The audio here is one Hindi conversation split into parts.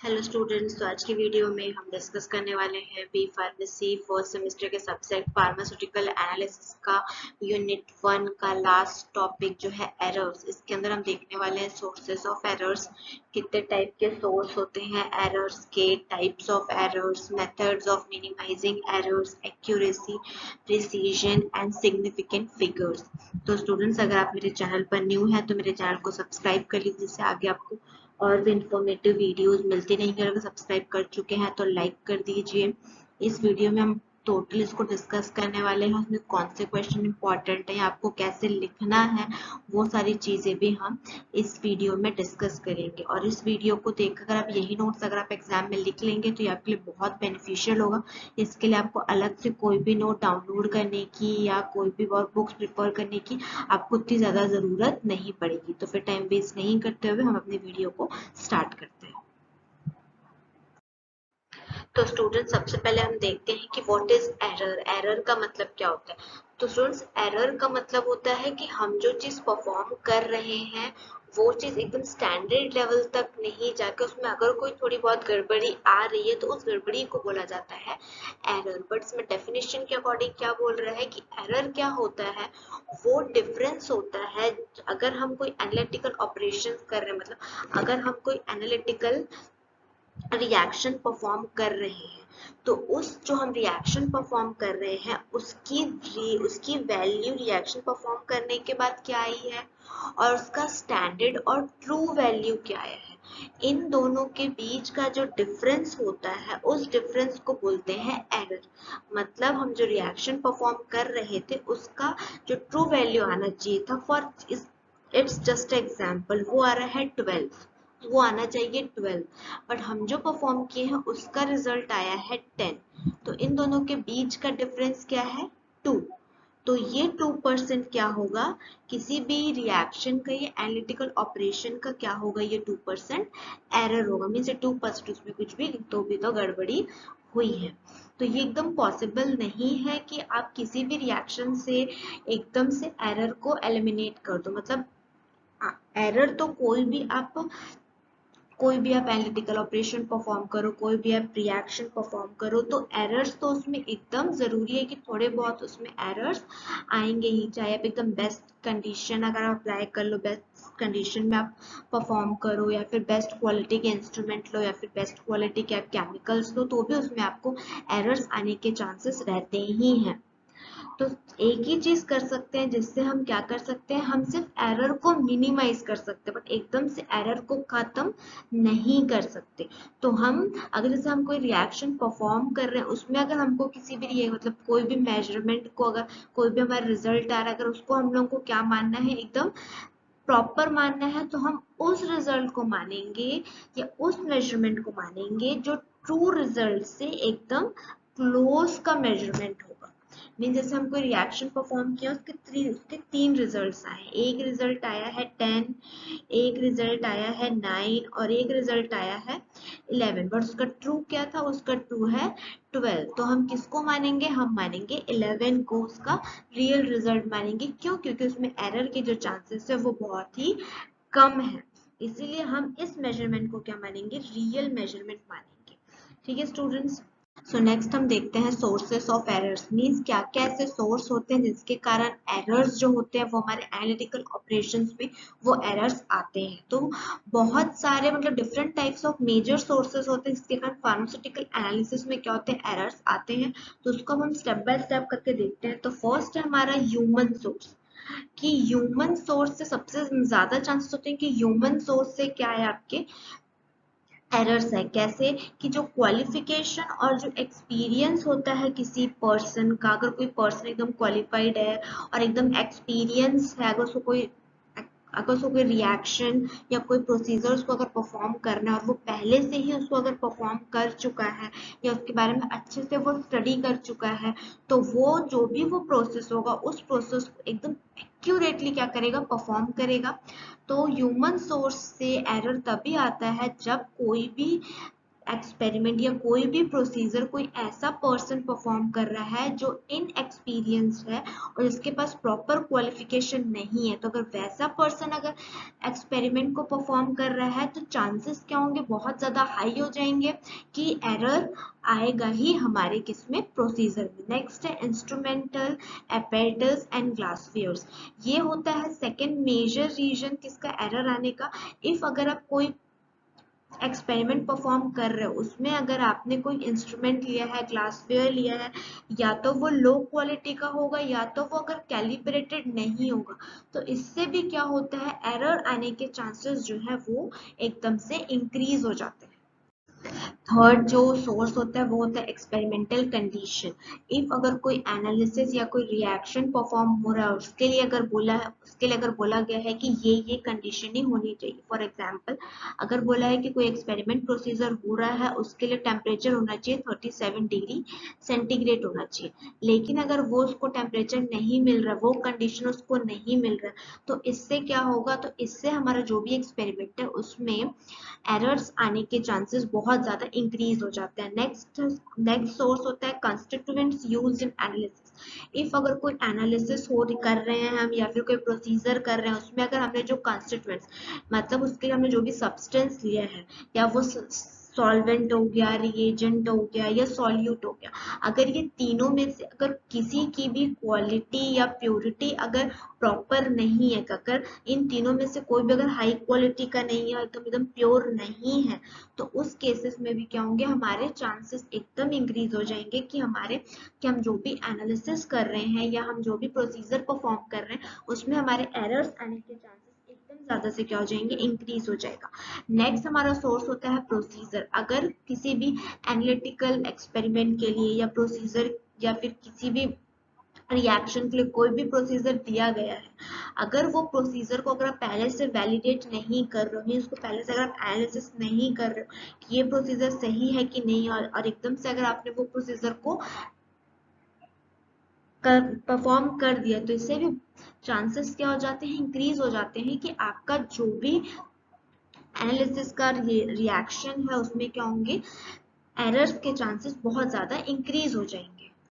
हेलो स्टूडेंट्स, तो आज की वीडियो में हम डिस्कस करने वाले हैं बी फार्मेसी फर्स्ट सेमेस्टर के सब्जेक्ट फार्मास्यूटिकल एनालिसिस का यूनिट 1 का लास्ट टॉपिक जो है एरर्स। इसके अंदर हम देखने वाले हैं सोर्सेस ऑफ एरर्स, कितने टाइप के सोर्स होते हैं एरर्स के, types of errors, methods of minimising errors, accuracy, precision and significant figures. तो स्टूडेंट्स, अगर आप मेरे चैनल पर न्यू हैं तो मेरे चैनल को सब्सक्राइब कर लीजिए, जिससे आगे आपको और भी इंफॉर्मेटिव वीडियोस मिलती रहेंगी। अगर सब्सक्राइब कर चुके हैं तो लाइक कर दीजिए। इस वीडियो में हम टोटल इसको डिस्कस करने वाले हैं, उसमें कौन से क्वेश्चन इंपॉर्टेंट है, आपको कैसे लिखना है, वो सारी चीजें भी हम इस वीडियो में डिस्कस करेंगे। और इस वीडियो को देखकर आप यही नोट्स अगर आप एग्जाम में लिख लेंगे तो ये आपके लिए बहुत बेनिफिशियल होगा। इसके लिए आपको अलग से कोई भी नोट डाउनलोड करने की या कोई भी और बुक्स प्रिफर करने की आपको उतनी ज्यादा जरूरत नहीं पड़ेगी। तो फिर टाइम वेस्ट नहीं करते हुए हम अपने वीडियो को स्टार्ट करते हैं। तो स्टूडेंट, सबसे पहले हम देखते हैं कि व्हाट इज एरर। एरर का मतलब क्या होता है? तो स्टूडेंट्स, एरर का मतलब होता है कि हम जो चीज परफॉर्म कर रहे हैं वो चीज एकदम स्टैंडर्ड लेवल तक नहीं जाके उसमें अगर कोई थोड़ी बहुत गड़बड़ी आ रही है तो उस गड़बड़ी को बोला जाता है एरर। बट इसमें डेफिनेशन के अकॉर्डिंग क्या बोल रहा है कि एरर क्या होता है? वो डिफरेंस होता है अगर हम कोई एनालिटिकल ऑपरेशन कर रहे हैं, मतलब अगर हम कोई एनालिटिकल रिएक्शन परफॉर्म कर रहे हैं तो उस जो हम रिएक्शन परफॉर्म कर रहे हैं उसकी वैल्यू रिएक्शन परफॉर्म करने के बाद क्या आई है और उसका स्टैंडर्ड और ट्रू वैल्यू क्या आया है, इन दोनों के बीच का जो डिफरेंस होता है उस डिफरेंस को बोलते हैं एरर। मतलब हम जो रिएक्शन परफॉर्म कर रहे थे उसका जो ट्रू वैल्यू आना चाहिए था, फॉर इट्स जस्ट एग्जाम्पल वो आ रहा है 12, वो आना चाहिए 12, बट हम जो परफॉर्म किए हैं उसका रिजल्ट आया है 10। तो इन दोनों के बीच का डिफरेंस क्या है? 2। तो ये 2% क्या होगा? किसी भी रिएक्शन का, ये एनालिटिकल ऑपरेशन का क्या होगा? ये 2% एरर होगा। मीन्स 2% उसमें कुछ भी तो गड़बड़ी हुई है। तो ये एकदम पॉसिबल नहीं है कि आप किसी भी रिएक्शन से एकदम से एरर को एलिमिनेट कर दो। मतलब एरर तो कोई भी आप एनालिटिकल ऑपरेशन परफॉर्म करो, कोई भी आप रिएक्शन परफॉर्म करो, तो एरर्स तो उसमें एकदम जरूरी है कि थोड़े बहुत उसमें एरर्स आएंगे ही। चाहे आप एकदम बेस्ट कंडीशन अगर आप अप्लाई कर लो, बेस्ट कंडीशन में आप परफॉर्म करो, या फिर बेस्ट क्वालिटी के इंस्ट्रूमेंट लो, या फिर बेस्ट क्वालिटी के आप केमिकल्स लो, तो भी उसमें आपको एरर्स आने के चांसेस रहते ही हैं। तो एक ही चीज कर सकते हैं जिससे हम क्या कर सकते हैं, हम सिर्फ एरर को मिनिमाइज कर सकते हैं, बट एकदम से एरर को खत्म नहीं कर सकते। तो हम अगर जैसे हम कोई रिएक्शन परफॉर्म कर रहे हैं उसमें अगर हमको किसी भी मतलब कोई भी मेजरमेंट को, अगर कोई भी हमारा रिजल्ट आ रहा है, अगर उसको हम लोगों को क्या मानना है, एकदम प्रॉपर मानना है, तो हम उस रिजल्ट को मानेंगे या उस मेजरमेंट को मानेंगे जो ट्रू रिजल्ट से एकदम क्लोज का मेजरमेंट होगा। मीन जैसे हम कोई रिएक्शन परफॉर्म किया, उसके 3 रिजल्ट्स आए। एक रिजल्ट आया है 10, एक रिजल्ट आया है 9 और एक रिजल्ट आया है 11, बट उसका ट्रू क्या था? उसका ट्रू है 12। तो हम किसको मानेंगे? हम मानेंगे 11 को उसका रियल रिजल्ट मानेंगे। क्यों? क्योंकि उसमें एरर के जो चांसेस है वो बहुत ही कम है। इसीलिए हम इस मेजरमेंट को क्या मानेंगे? रियल मेजरमेंट मानेंगे। ठीक है स्टूडेंट्स। सो नेक्स्ट हम देखते हैं सोर्सेस ऑफ एरर्स। मीन्स क्या क्या ऐसे सोर्स होते हैं जिसके कारण एरर्स जो होते हैं वो हमारे एनालिटिकल ऑपरेशंस में वो एरर्स आते हैं। तो बहुत सारे मतलब different types of major sources होते हैं जिसके कारण फार्मास्यूटिकल एनालिसिस में क्या होते हैं, एरर्स आते हैं। तो उसको हम स्टेप बाय स्टेप करके देखते हैं। तो फर्स्ट है हमारा ह्यूमन सोर्स, कि ह्यूमन सोर्स से सबसे ज्यादा चांसेस होते हैं कि ह्यूमन सोर्स से क्या है, आपके एरर्स है। कैसे? कि जो क्वालिफिकेशन और जो एक्सपीरियंस होता है किसी पर्सन का, अगर कोई पर्सन एकदम क्वालिफाइड है और एकदम एक्सपीरियंस है, अगर उसको कोई रिएक्शन या कोई प्रोसीजर उसको अगर परफॉर्म करना है और वो पहले से ही उसको अगर परफॉर्म कर चुका है या उसके बारे में अच्छे से वो स्टडी कर चुका है, तो वो जो भी वो प्रोसेस होगा उस प्रोसेस को एकदम एक्यूरेटली क्या करेगा? परफॉर्म करेगा। तो ह्यूमन सोर्स से एरर तभी आता है जब कोई भी एक्सपेरिमेंट या कोई भी प्रोसीजर कोई ऐसा पर्सन परफॉर्म कर रहा है जो इनएक्सपीरियंस्ड है और जिसके पास प्रॉपर क्वालिफिकेशन नहीं है, तो अगर वैसा पर्सन अगर एक्सपेरिमेंट को परफॉर्म कर रहा है तो चांसेस क्या होंगे, बहुत ज़्यादा हाई हो जाएंगे कि एरर आएगा ही हमारे किसमें, प्रोसीजर में। नेक्स्ट है इंस्ट्रूमेंटल एपेरेटस एंड ग्लासवेयर्स। ये होता है सेकेंड मेजर रीजन किसका एरर आने का। इफ अगर आप कोई एक्सपेरिमेंट परफॉर्म कर रहे हो, उसमें अगर आपने कोई इंस्ट्रूमेंट लिया है, ग्लासवेयर लिया है, या तो वो लो क्वालिटी का होगा या तो वो अगर कैलिब्रेटेड नहीं होगा, तो इससे भी क्या होता है, एरर आने के चांसेस जो है वो एकदम से इंक्रीज हो जाते हैं। थर्ड जो सोर्स होता है वो होता है एक्सपेरिमेंटल कंडीशन। इफ अगर कोई एनालिसिस या कोई रिएक्शन परफॉर्म हो रहा है, उसके लिए अगर बोला गया है कि ये कंडीशन ही होनी चाहिए। फॉर एग्जांपल अगर बोला है कि कोई एक्सपेरिमेंट प्रोसीजर हो रहा है, उसके लिए टेम्परेचर होना चाहिए 37 डिग्री सेंटीग्रेड होना चाहिए, लेकिन अगर वो उसको टेम्परेचर नहीं मिल रहा, वो कंडीशन उसको नहीं मिल रहा, तो इससे क्या होगा, तो इससे हमारा जो भी एक्सपेरिमेंट है उसमें एरर्स आने के चांसेस बहुत ज्यादा इंक्रीज हो जाते हैं। नेक्स्ट सोर्स होता है constituents used in analysis. If अगर कोई एनालिसिस कर रहे हैं हम या फिर कोई प्रोसीजर कर रहे हैं, उसमें अगर हमने जो कंस्टिट्यूएंट्स मतलब उसके लिए हमने जो भी सब्सटेंस लिया है, या वो सॉल्वेंट हो गया, रिएजेंट हो गया या सॉल्यूट हो गया, अगर ये तीनों में से अगर किसी की भी क्वालिटी या प्योरिटी अगर प्रॉपर नहीं है, अगर इन तीनों में से कोई भी अगर हाई क्वालिटी का नहीं है, एकदम एकदम प्योर नहीं है, तो उस केसेस में भी क्या होंगे, हमारे चांसेस एकदम इंक्रीज हो जाएंगे कि हम जो भी एनालिसिस कर रहे हैं या हम जो भी प्रोसीजर परफॉर्म कर रहे हैं उसमें हमारे एरर्स आने के चांसेस एकदम ज्यादा से क्या हो जाएंगे, इंक्रीज हो जाएगा। नेक्स्ट हमारा सोर्स होता है प्रोसीजर। अगर किसी भी एनालिटिकल एक्सपेरिमेंट के लिए या प्रोसीजर या फिर किसी भी रिएक्शन के लिए कोई भी प्रोसीजर दिया गया है, अगर वो प्रोसीजर को अगर आप पहले से वैलिडेट नहीं कर रहे हो, उसको पहले से अगर आप एनालिसिस नहीं कर रहे हो कि ये प्रोसीजर सही है कि नहीं, और एकदम से अगर आपने वो प्रोसीजर को परफॉर्म कर दिया, तो इससे भी चांसेस क्या हो जाते हैं, इंक्रीज हो जाते हैं कि आपका जो भी एनालिसिस का रिएक्शन है उसमें क्या होंगे, एरर्स के चांसेस बहुत ज्यादा इंक्रीज हो जाएंगे।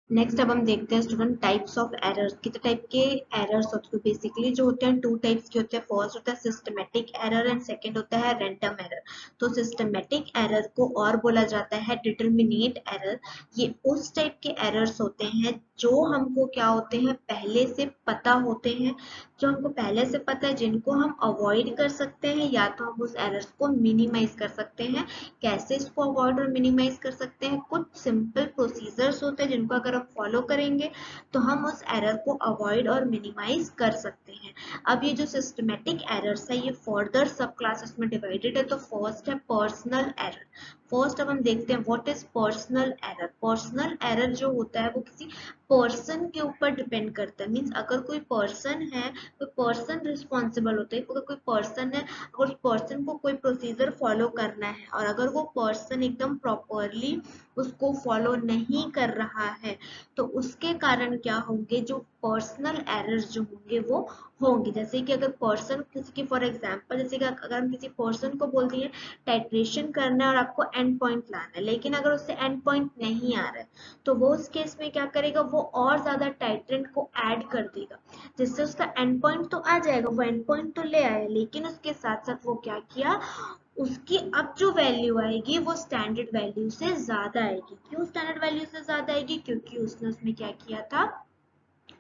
नेक्स्ट अब हम देखते हैं स्टूडेंट टाइप्स ऑफ एरर्स। कितने टाइप के एरर्स होते हैं, बेसिकली जो होते हैं टू टाइप्स के होते हैं। फर्स्ट होता है सिस्टमेटिक एरर एंड सेकंड होता है रैंडम एरर। तो सिस्टमेटिक एरर को और बोला जाता है डिटरमिनेट एरर। ये उस टाइप के एरर्स होते हैं जो हमको क्या होते हैं, पहले से पता होते हैं, जो हमको पहले से पता है, जिनको हम अवॉइड कर सकते हैं या तो हम उस एरर्स को मिनिमाइज कर सकते हैं। कैसे इसको अवॉइड और मिनिमाइज कर सकते हैं, कुछ सिंपल प्रोसीजर्स होते हैं जिनको अगर हम फॉलो करेंगे तो हम उस एरर को अवॉइड और मिनिमाइज कर सकते हैं। अब ये जो सिस्टमेटिक एरर्स है ये फर्दर सब क्लासेस में डिवाइडेड है। तो फर्स्ट है पर्सनल एरर। फर्स्ट अब हम देखते हैं what is personal error. Personal error जो होता है वो किसी पर्सन के ऊपर डिपेंड करता है। मीन्स अगर कोई पर्सन है, कोई पर्सन रिस्पॉन्सिबल होता है। अगर कोई पर्सन है, अगर उस पर्सन को कोई प्रोसीजर फॉलो करना है और अगर वो पर्सन एकदम प्रॉपरली उसको फॉलो नहीं कर रहा है, तो उसके कारण क्या होंगे, जो पर्सनल एरर्स जो होंगे वो होंगे। जैसे कि अगर पर्सन किसी की, फॉर एग्जांपल जैसे कि अगर हम किसी पर्सन को बोल दिए टाइट्रेशन करना है और आपको एंड पॉइंट लाना है, लेकिन अगर उससे एंड पॉइंट नहीं आ रहा है, तो वो उस केस में क्या करेगा, वो और ज्यादा टाइट्रेंट को ऐड कर देगा, जिससे उसका एंड पॉइंट तो आ जाएगा, वो एंड पॉइंट तो ले आया, लेकिन उसके साथ साथ वो क्या किया, उसकी अब जो वैल्यू आएगी वो स्टैंडर्ड वैल्यू से ज्यादा आएगी। क्यों स्टैंडर्ड वैल्यू से ज्यादा आएगी, क्योंकि उसने उसमें क्या किया था,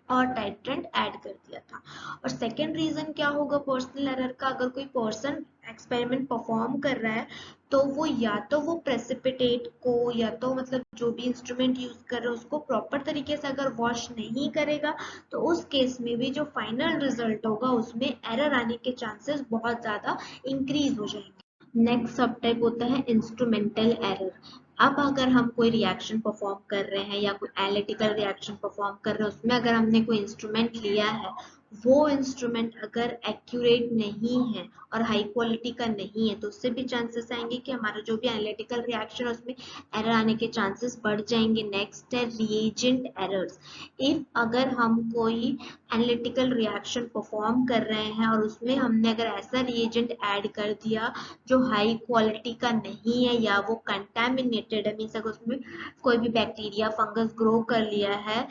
और टाइट्रेंट ऐड कर दिया था। और सेकेंड रीजन क्या होगा पर्सनल एरर का, अगर कोई पर्सन एक्सपेरिमेंट परफॉर्म कर रहा है तो वो या तो वो प्रेसिपिटेट को या तो मतलब जो भी इंस्ट्रूमेंट यूज कर रहे हैं उसको प्रॉपर तरीके से अगर वॉश नहीं करेगा, तो उस केस में भी जो फाइनल रिजल्ट होगा उसमें एरर आने के चांसेस बहुत ज्यादा इंक्रीज हो जाएंगे। नेक्स्ट सब टाइप होता है इंस्ट्रूमेंटल एरर। अब अगर हम कोई रिएक्शन परफॉर्म कर रहे हैं या कोई एनालिटिकल रिएक्शन परफॉर्म कर रहे हैं, उसमें अगर हमने कोई इंस्ट्रूमेंट लिया है, वो इंस्ट्रूमेंट अगर एक्यूरेट नहीं है और हाई क्वालिटी का नहीं है तो उससे भी चांसेस आएंगे कि हमारा जो भी एनालिटिकल रिएक्शन है उसमें एरर आने के चांसेस बढ़ जाएंगे। नेक्स्ट है रिएजेंट एरर्स। इफ अगर हम कोई एनालिटिकल रिएक्शन परफॉर्म कर रहे हैं और उसमें हमने अगर ऐसा रिएजेंट ऐड कर दिया जो हाई क्वालिटी का नहीं है या वो कंटेमिनेटेड है, मीन्स अगर उसमें कोई भी बैक्टीरिया फंगस ग्रो कर लिया है,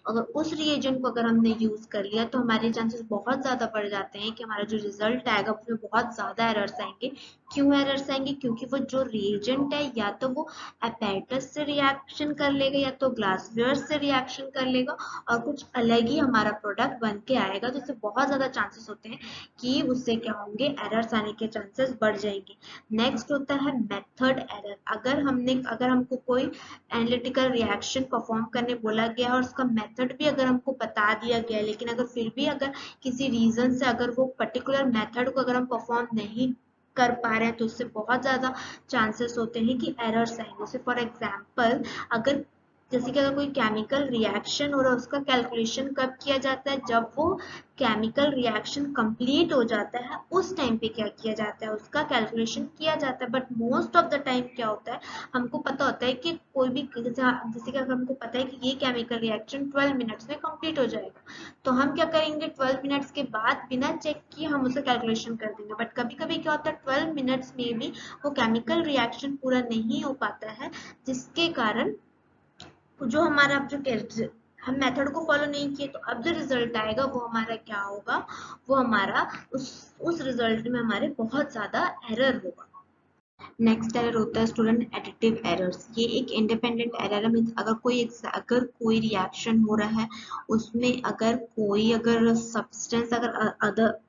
अगर उस रिएजेंट को अगर हमने यूज कर लिया तो हमारे चांसेस बहुत ज्यादा बढ़ जाते हैं कि हमारा जो रिजल्ट आएगा उसमें बहुत ज्यादा एरर्स आएंगे। क्यों एरर्स आएंगे? क्योंकि वो जो रिएजेंट है या तो वो एपेटस से रिएक्शन कर लेगा या तो ग्लासवेयर से रिएक्शन कर लेगा और कुछ अलग ही हमारा प्रोडक्ट बन के आएगा, तो इससे बहुत ज्यादा चांसेस होते हैं कि उससे क्या होंगे, एरर्स आने के चांसेस बढ़ जाएंगे। नेक्स्ट होता है मेथड एरर। अगर हमको कोई एनालिटिकल रिएक्शन परफॉर्म करने बोला गया और उसका मेथड भी अगर हमको बता दिया गया, लेकिन अगर फिर भी अगर किसी रीजन से अगर वो पर्टिकुलर मेथड को अगर हम परफॉर्म नहीं कर पा रहे हैं तो उससे बहुत ज्यादा चांसेस होते हैं कि एरर्स आएंगे। जैसे फॉर एग्जांपल, अगर जैसे कि अगर कोई केमिकल रिएक्शन हो रहा है उसका कैलकुलेशन कब किया जाता है, जब वो केमिकल रिएक्शन कंप्लीट हो जाता है उस टाइम पे क्या किया जाता है, उसका कैलकुलेशन किया जाता है। But most of the time क्या होता है, हमको पता होता है कि कोई भी जैसे कि अगर हमको पता है कि ये केमिकल रिएक्शन 12 मिनट्स में कंप्लीट हो जाएगा तो हम क्या करेंगे, 12 मिनट्स के बाद बिना चेक किए हम उसे कैलकुलेशन कर देंगे। बट कभी कभी क्या होता है 12 मिनट्स में भी वो केमिकल रिएक्शन पूरा नहीं हो पाता है, जिसके कारण जो हमारा अब जो हम मेथड को फॉलो नहीं किए तो अब जो रिजल्ट आएगा वो हमारा क्या होगा, वो हमारा उस रिजल्ट में हमारे बहुत ज्यादा एरर होगा। नेक्स्ट एरर होता है स्टूडेंट एडिटिव एरर्स। ये एक इंडिपेंडेंट एरर है, मीन्स अगर कोई रिएक्शन हो रहा है उसमें अगर सब्सटेंस अदर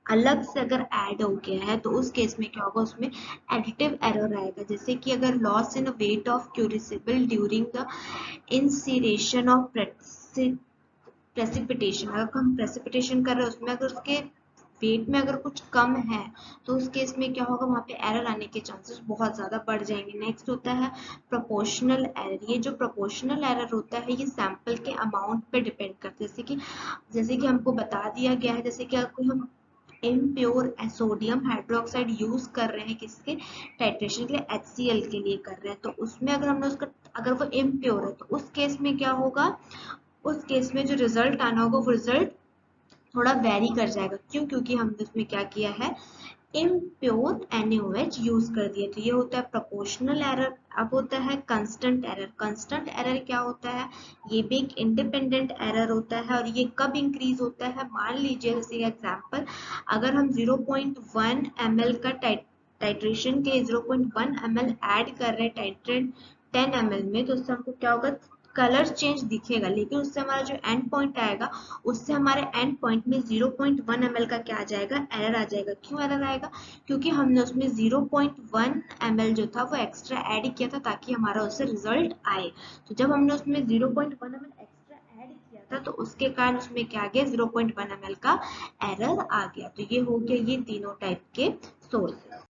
अलग से अगर ऐड हो गया है तो उस केस में क्या होगा, उसमें एडिटिव एरर आएगा। जैसे कि अगर loss in weight of crucible during the incineration of precipitation. अगर हम प्रेसिपिटेशन कर रहे हैं उसमें अगर उसके वेट में अगर कुछ कम है तो उस केस में क्या होगा, वहां पे एरर आने के चांसेस बहुत ज्यादा बढ़ जाएंगे। नेक्स्ट होता है प्रोपोर्शनल एरर। ये जो प्रोपोर्शनल एरर होता है ये सैंपल के अमाउंट पे डिपेंड करता है। जैसे कि हमको बता दिया गया है, जैसे कि कोई हम इम्प्योर सोडियम हाइड्रोक्साइड यूज कर रहे हैं किसके टाइट्रेशन के लिए, HCl के लिए कर रहे हैं, तो उसमें अगर हमने उसका अगर वो इम्प्योर है तो उस केस में क्या होगा, उस केस में जो रिजल्ट आना होगा वो रिजल्ट थोड़ा वेरी कर जाएगा। क्यों? क्योंकि हमने उसमें क्या किया है, इम्प्योर NaOH यूज कर दिया। तो ये होता है प्रोपोर्शनल एरर। अब होता है कंस्टेंट एरर। कंस्टेंट एरर क्या होता है, ये भी एक इंडिपेंडेंट एरर होता है और ये कब इंक्रीज होता है, मान लीजिए जैसे एग्जांपल, अगर हम 0.1 ml का टाइट्रेशन के 0.1 ml ऐड कर रहे हैं टाइट्रेट 10 ml में, तो उससे हमको क्या होगा, कलर चेंज दिखेगा, लेकिन उससे हमारा जो एंड पॉइंट आएगा उससे हमारे एंड पॉइंट में 0.1 ml का क्या आ जाएगा, एरर आ जाएगा। क्यों एरर आएगा? क्योंकि हमने उसमें 0.1 ml जो था वो एक्स्ट्रा ऐड किया था ताकि हमारा उससे रिजल्ट आए। तो जब हमने उसमें 0.1 ml एक्स्ट्रा ऐड किया था तो उसके कारण उसमें क्या आ गया, 0.1 ml का एरर आ गया। तो ये हो गया ये तीनों टाइप के सोर्सेस।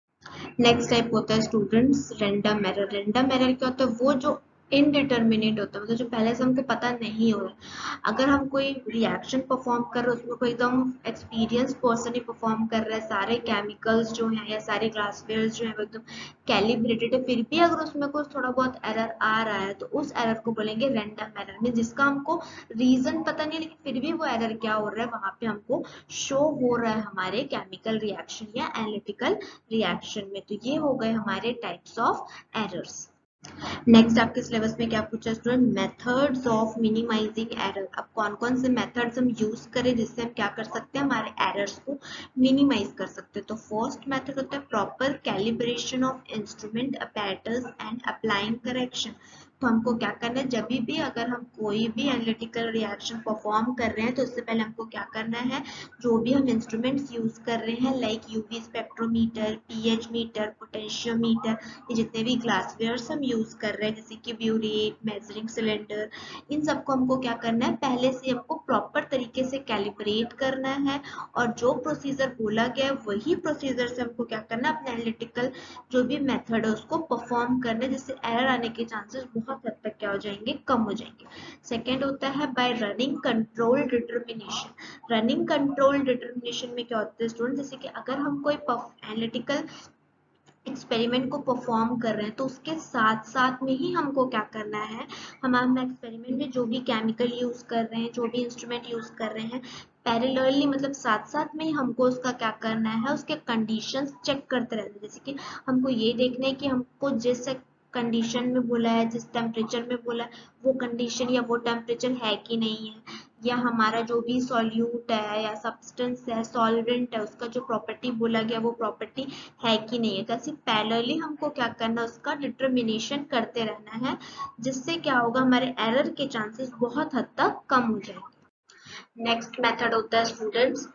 नेक्स्ट टाइप होता है students random error. Random error क्या होता है, वो जो इनडिटर्मिनेट होता है, मतलब जो पहले से हमको पता नहीं हो रहा। अगर हम कोई रिएक्शन परफॉर्म कर रहे हैं उसमें कोई एकदम एक्सपीरियंस पर्सन ही परफॉर्म कर रहा है, सारे केमिकल्स जो हैं या सारे ग्लासवेयर्स जो हैं वो एकदम कैलिब्रेटेड है, फिर भी अगर उसमें कुछ थोड़ा बहुत एरर आ रहा है तो उस एरर को बोलेंगे रैंडम एरर, में जिसका हमको रीजन पता नहीं लेकिन फिर भी वो एरर क्या हो रहा है, वहां पे हमको शो हो रहा है हमारे केमिकल रिएक्शन या एनालिटिकल रिएक्शन में। तो ये हो गए हमारे टाइप्स ऑफ एरर्स। नेक्स्ट आपके सिलेबस में क्या पूछा student, methods of minimising error. अब कौन कौन से मेथड्स हम यूज करें जिससे हम क्या कर सकते हैं, हमारे एरर्स को मिनिमाइज कर सकते हैं। तो फर्स्ट मेथड होता है proper calibration of instrument apparatus and applying correction. तो हमको क्या करना है, जब भी अगर हम कोई भी एनालिटिकल रिएक्शन परफॉर्म कर रहे हैं तो उससे पहले हमको क्या करना है, जो भी हम इंस्ट्रूमेंट्स यूज कर रहे हैं like UV spectrometer, pH meter, potentiometer, ये जितने भी ग्लासवेयर्स हम यूज कर रहे हैं जैसे कि ब्यूरेट, मेजरिंग सिलेंडर, इन सबको हमको क्या करना है, पहले से हमको प्रॉपर तरीके से कैलिब्रेट करना है और जो प्रोसीजर बोला गया है वही प्रोसीजर से हमको क्या करना है, अपने एनालिटिकल जो भी मेथड है उसको परफॉर्म करना है, जिससे एरर आने के चांसेस बहुत बहुत हद तक क्या हो जाएंगे, कम हो जाएंगे। सेकेंड होता है bye running control determination. Running control determination में क्या होता है स्टूडेंट, जैसे कि अगर हम कोई एनालिटिकल एक्सपेरिमेंट को परफॉर्म कर रहे हैं तो उसके साथ साथ में ही हमको क्या करना है, हम एक्सपेरिमेंट में जो भी केमिकल यूज कर रहे हैं, जो भी इंस्ट्रूमेंट यूज कर रहे हैं, पैरेलली मतलब साथ साथ में ही हमको उसका क्या करना है, उसके कंडीशंस चेक करते रहना है। जैसे कि हमको ये देखना है कि हमको जिस कंडीशन में बोला है, जिस टेम्परेचर में बोला है, वो कंडीशन या वो टेम्परेचर है कि नहीं है, या हमारा जो भी सॉल्यूट है या सब्सटेंस है, सॉल्वेंट है, उसका जो प्रॉपर्टी बोला गया वो प्रॉपर्टी है कि नहीं है। तो ऐसे पैरेलली हमको क्या करना है, उसका डिटर्मिनेशन करते रहना है, जिससे क्या होगा, हमारे एरर के चांसेस बहुत हद तक कम हो जाएंगे। नेक्स्ट मेथड होता है स्टूडेंट्स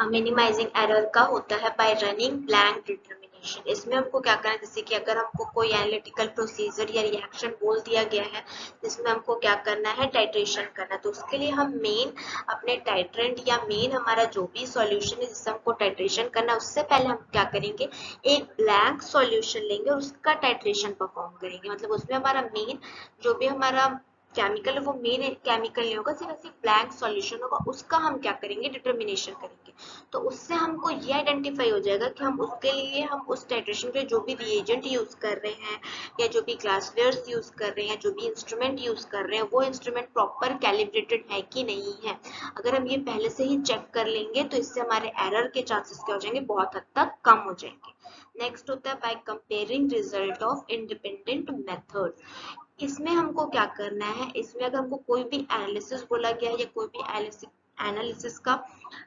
मिनिमाइजिंग एरर का, होता है बाय रनिंग ब्लैंक डिटर्मिनेशन। इसमें हमको क्या करना है, जैसे कि अगर हमको कोई एनालिटिकल प्रोसीजर या रिएक्शन बोल दिया गया है जिसमें हमको क्या करना है, टाइट्रेशन करना है, तो उसके लिए हम मेन अपने टाइट्रेंट या मेन हमारा जो भी सॉल्यूशन है जिससे हमको टाइट्रेशन करना है, उससे पहले हम क्या करेंगे, एक ब्लैंक सॉल्यूशन लेंगे और उसका टाइट्रेशन परफॉर्म करेंगे। मतलब उसमें हमारा मेन जो भी हमारा केमिकल है वो मेन केमिकल नहीं होगा, सिर्फ ब्लैंक सॉल्यूशन होगा, उसका हम क्या करेंगे, डिटर्मिनेशन करेंगे। तो उससे हमको ये आइडेंटिफाई हो जाएगा कि हम उसके लिए हम उस टाइट्रेशन के जो भी रिएजेंट यूज कर रहे हैं या जो भी ग्लासवेयर्स यूज कर रहे हैं, जो भी इंस्ट्रूमेंट यूज कर रहे हैं, वो इंस्ट्रूमेंट प्रॉपर कैलिब्रेटेड है कि नहीं है। अगर हम ये पहले से ही चेक कर लेंगे तो इससे हमारे एरर के चांसेस क्या हो जाएंगे, बहुत हद तक कम हो जाएंगे। नेक्स्ट होता है by comparing result of independent methods. इसमें हमको क्या करना है, इसमें अगर हमको कोई भी एनालिसिस बोला गया है या कोई भी एनालिसिस का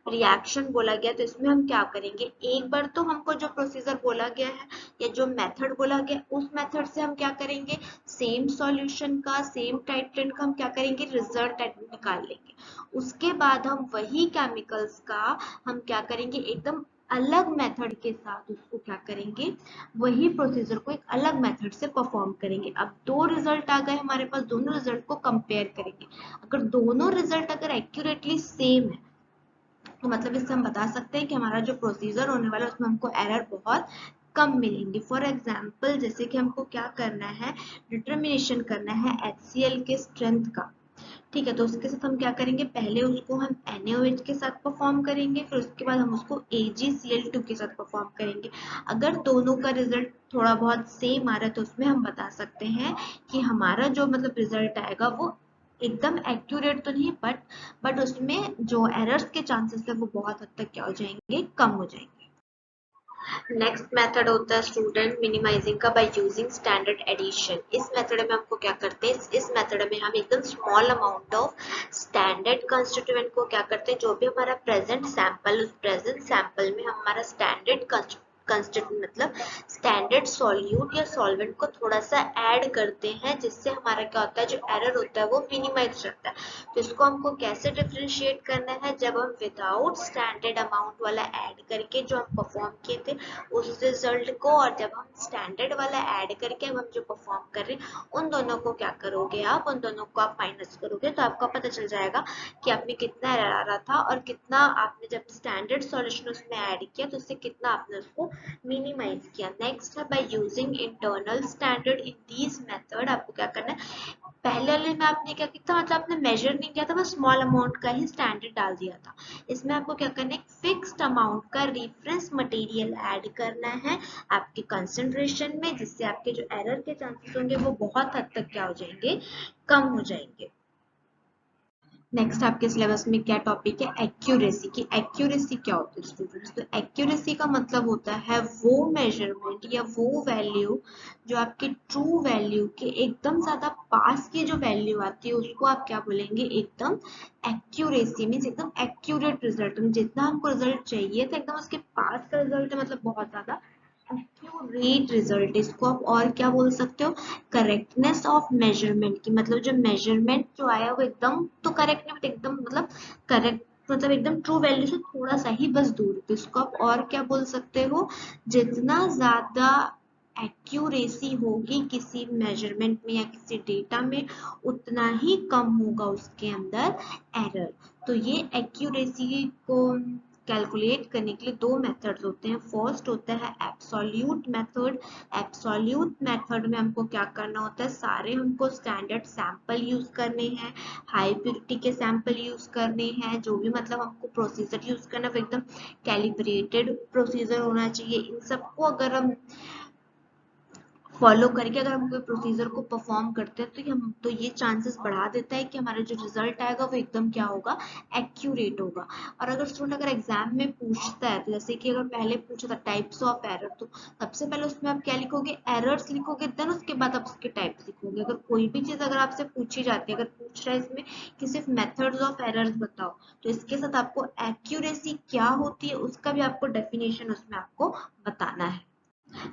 रिएक्शन बोला गया, तो इसमें हम क्या करेंगे, एक बार तो हमको जो प्रोसीजर बोला गया है या जो मेथड बोला गया उस मेथड से हम क्या करेंगे, सेम सॉल्यूशन का, सेम टाइट्रेंट का हम क्या करेंगे, रिजल्ट निकाल लेंगे। उसके बाद हम वही केमिकल्स का हम क्या करेंगे, एकदम अलग मेथड के साथ उसको क्या करेंगे, वही प्रोसीजर को एक अलग मेथड से परफॉर्म करेंगे। अब दो रिजल्ट आ गए हमारे पास, दोनों रिजल्ट को कंपेयर करेंगे। अगर दोनों रिजल्ट अगर एक्यूरेटली सेम है तो मतलब इससे हम बता सकते हैं कि हमारा जो प्रोसीजर होने वाला है उसमें हमको एरर बहुत कम मिलेंगे। फॉर एग्जाम्पल जैसे कि हमको क्या करना है, डिटर्मिनेशन करना है HCl के स्ट्रेंथ का, ठीक है। तो उसके साथ हम क्या करेंगे, पहले उसको हम NaOH के साथ परफॉर्म करेंगे, फिर उसके बाद हम उसको AgCl2 के साथ परफॉर्म करेंगे। अगर दोनों का रिजल्ट थोड़ा बहुत सेम आ रहा है तो उसमें हम बता सकते हैं कि हमारा जो मतलब रिजल्ट आएगा वो एकदम एक्यूरेट तो नहीं, बट उसमें जो एरर्स के चांसेस है वो बहुत हद तक क्या हो जाएंगे, कम हो जाएंगे। नेक्स्ट मेथड होता है स्टूडेंट मिनिमाइजिंग का बाय यूजिंग स्टैंडर्ड एडिशन। इस मेथड में हमको क्या करते हैं, इस मेथड में हम एकदम small amount of standard constituent को क्या करते हैं, जो भी हमारा प्रेजेंट सैंपल, उस प्रेजेंट सैंपल में हमारा स्टैंडर्ड कंस्टिट्यूएंट मतलब स्टैंडर्ड सॉल्यूट या सॉल्वेंट को थोड़ा सा ऐड करते हैं, जिससे हमारा क्या होता है, जो एरर होता है वो मिनिमाइज रहता है। तो इसको हमको कैसे डिफरेंशिएट करना है, जब हम विदाउट स्टैंडर्ड अमाउंट वाला ऐड करके जो हम परफॉर्म किए थे उस रिजल्ट को, और जब हम स्टैंडर्ड वाला ऐड करके हम जो परफॉर्म कर रहे हैं उन दोनों को क्या करोगे आप, उन दोनों को आप माइनस करोगे, तो आपको पता चल जाएगा कि आप में कितना एरर आ रहा था और कितना आपने जब स्टैंडर्ड सॉल्यूशन उसमें ऐड किया तो उससे कितना आपने उसको मिनिमाइज किया। नेक्स्ट है by using internal standard in these method. आपको क्या करना है, पहले वाले में आपने क्या किया था, मतलब आपने मेजर नहीं किया था, बस स्मॉल अमाउंट का ही स्टैंडर्ड डाल दिया था। इसमें आपको क्या करना है, फिक्स्ड अमाउंट का रेफरेंस मटेरियल ऐड करना है आपके कंसंट्रेशन में, जिससे आपके जो एरर के चांसेस होंगे वो बहुत हद तक क्या हो जाएंगे, कम हो जाएंगे। नेक्स्ट आपके सिलेबस में क्या टॉपिक है, एक्यूरेसी की। एक्यूरेसी क्या होती है स्टूडेंट्स, तो एक्यूरेसी का मतलब होता है वो मेजरमेंट या वो वैल्यू जो आपके ट्रू वैल्यू के एकदम ज्यादा पास की जो वैल्यू आती है उसको आप क्या बोलेंगे, एकदम एक्यूरेसी मीन्स एकदम एक्यूरेट रिजल्ट। जितना हमको रिजल्ट चाहिए था एकदम उसके पास का रिजल्ट है, मतलब बहुत ज्यादा एक्यूरेट रिजल्ट। इसको आप और क्या बोल सकते हो, करेक्टनेस ऑफ मेजरमेंट की, मतलब जो मेजरमेंट जो आया वो एकदम तो करेक्ट नहीं, बट एकदम मतलब करेक्ट, मतलब एकदम ट्रू वैल्यू से थोड़ा सा ही बस दूर। तो इसको आप और क्या बोल सकते हो, जितना ज्यादा एक्यूरेसी होगी किसी मेजरमेंट में या किसी डेटा में उतना ही कम होगा उसके अंदर एरर। तो ये एक्यूरेसी को कैलकुलेट करने के लिए दो मेथड्स होते हैं। फर्स्ट होता है एब्सोल्यूट मेथड। एब्सोल्यूट मेथड में हमको क्या करना होता है, सारे हमको स्टैंडर्ड सैंपल यूज करने हैं, हाई प्योरिटी के सैंपल यूज करने हैं, जो भी मतलब हमको प्रोसीजर यूज करना है वो एकदम कैलिब्रेटेड प्रोसीजर होना चाहिए। इन सबको अगर हम फॉलो करके अगर हम कोई प्रोसीजर को परफॉर्म करते हैं तो ये चांसेस बढ़ा देता है कि हमारा जो रिजल्ट आएगा वो एकदम क्या होगा, एक्यूरेट होगा। और अगर स्टूडेंट अगर एग्जाम में पूछता है, तो जैसे कि अगर पहले पूछा था टाइप्स ऑफ एरर, तो सबसे पहले उसमें आप क्या लिखोगे, एरर्स लिखोगे, देन उसके बाद आप उसके टाइप्स लिखोगे। अगर कोई भी चीज अगर आपसे पूछी जाती है, अगर पूछ रहा है इसमें कि सिर्फ मेथड्स ऑफ एरर्स बताओ, तो इसके साथ आपको एक्यूरेसी क्या होती है उसका भी आपको डेफिनेशन उसमें आपको बताना है।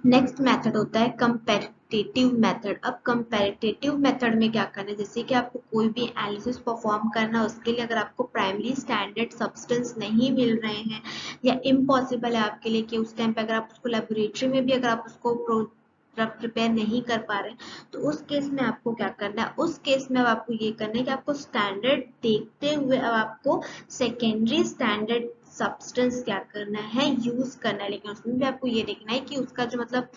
नेक्स्ट मेथड होता है कंपैरेटिव मेथड। अब कंपैरेटिव मेथड में क्या करना है, जैसे कि आपको कोई भी एनालिसिस परफॉर्म करना है, उसके लिए अगर आपको प्राइमरी स्टैंडर्ड सब्सटेंस नहीं मिल रहे हैं या इम्पॉसिबल है आपके लिए कि उस टाइम पे अगर आप उसको लेबोरेटरी में भी अगर आप उसको प्रिपेयर नहीं कर पा रहे, तो उस केस में आपको क्या करना है, उस केस में अब आपको ये करना है कि आपको स्टैंडर्ड देखते हुए अब आपको सेकेंडरी स्टैंडर्ड सब्सटेंस क्या करना है, यूज करना है। लेकिन उसमें भी आपको ये देखना है कि उसका जो मतलब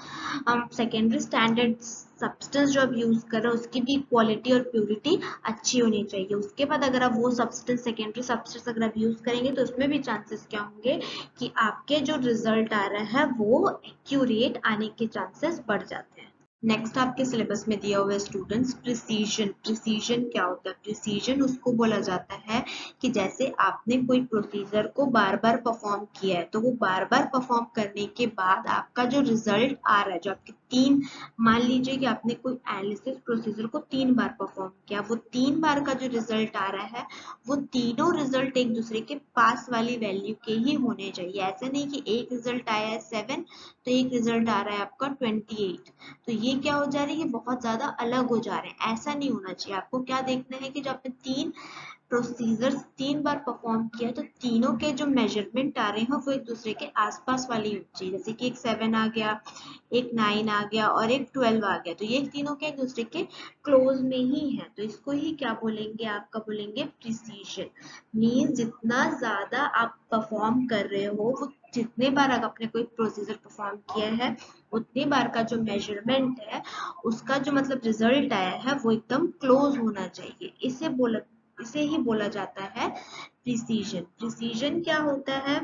सेकेंडरी स्टैंडर्ड सब्सटेंस जो आप यूज कर रहे हो उसकी भी क्वालिटी और प्योरिटी अच्छी होनी चाहिए। उसके बाद अगर आप वो सब्सटेंस सेकेंडरी सब्सटेंस अगर आप यूज करेंगे तो उसमें भी चांसेस क्या होंगे कि आपके जो रिजल्ट आ रहा है वो एक्यूरेट आने के चांसेस बढ़ जाते हैं। नेक्स्ट आपके सिलेबस में दिया हुआ है स्टूडेंट्स प्रिसीजन। प्रिसीजन क्या होता है, प्रिसीजन उसको बोला जाता है कि जैसे आपने कोई प्रोसीजर को बार बार परफॉर्म किया है, तो वो बार बार परफॉर्म करने के बाद आपका जो रिजल्ट आ रहा है, जो आपके तीन, मान लीजिए कि आपने कोई एनालिसिस प्रोसीजर को 3 बार परफॉर्म किया, वो 3 बार का जो रिजल्ट आ रहा है वो तीनों रिजल्ट एक दूसरे के पास वाली वैल्यू के ही होने चाहिए। ऐसा नहीं कि एक रिजल्ट आया है 7 तो एक रिजल्ट आ रहा है आपका 28, तो ये क्या हो जा रही है, ये बहुत ज्यादा अलग हो जा रहे हैं। ऐसा नहीं होना चाहिए। आपको क्या देखना है कि जब आपने 3 प्रोसीजर्स 3 बार परफॉर्म किया तो तीनों के जो मेजरमेंट आ रहे हैं वो एक दूसरे के आसपास वाली होनी चाहिए। जैसे कि एक 7 आ गया, एक 9 आ गया और एक 12 आ गया, तो ये तीनों के एक दूसरे के क्लोज में ही है, तो इसको ही क्या बोलेंगे, आपका बोलेंगे प्रिसीजन। मीन्स जितना ज्यादा आप परफॉर्म कर रहे हो, वो जितने बार अगर आपने कोई प्रोसीजर परफॉर्म किया है उतनी बार का जो मेजरमेंट है उसका जो मतलब रिजल्ट आया है वो एकदम क्लोज होना चाहिए। इसे ही बोला जाता है प्रिसीजन। प्रिसीजन क्या होता है,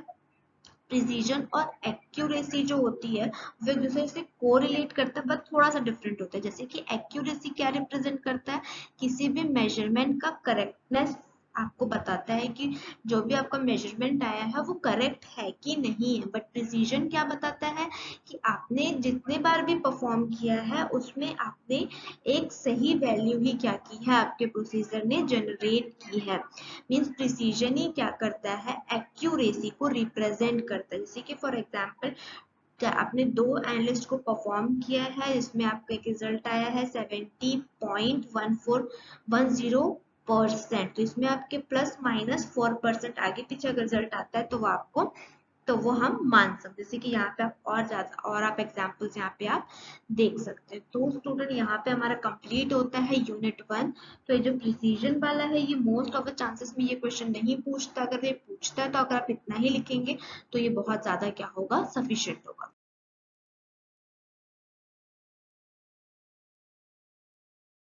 प्रिसीजन और एक्यूरेसी जो होती है वो एक दूसरे से कोरिलेट करता है, बट थोड़ा सा डिफरेंट होता है। जैसे कि एक्यूरेसी क्या रिप्रेजेंट करता है, किसी भी मेजरमेंट का करेक्टनेस आपको बताता है कि जो भी आपका मेजरमेंट आया है वो करेक्ट है कि नहीं है। बट प्रिसीजन क्या बताता है कि आपने जितने बार भी परफॉर्म किया है उसमें आपने एक सही वैल्यू ही क्या की है, आपके प्रोसीजर ने जनरेट की है। मीन्स प्रिसीजन ही क्या करता है, एक्यूरेसी को रिप्रेजेंट करता है। जैसे कि फॉर एग्जाम्पल आपने 2 एनालिस्ट को परफॉर्म किया है, इसमें आपका एक रिजल्ट आया है 70.1410%, तो इसमें आपके प्लस माइनस 4% आगे पीछे अगर रिजल्ट आता है तो वो हम मान सकते हैं। जैसे कि यहाँ पे आप और ज्यादा और आप एग्जांपल्स यहाँ पे आप देख सकते हैं। तो स्टूडेंट यहाँ पे हमारा कंप्लीट होता है यूनिट 1। तो ये जो प्रिसीजन वाला है ये मोस्ट ऑफ द चांसेस में ये क्वेश्चन नहीं पूछता, अगर ये पूछता है तो अगर आप इतना ही लिखेंगे तो ये बहुत ज्यादा क्या होगा, सफिशिएंट होगा।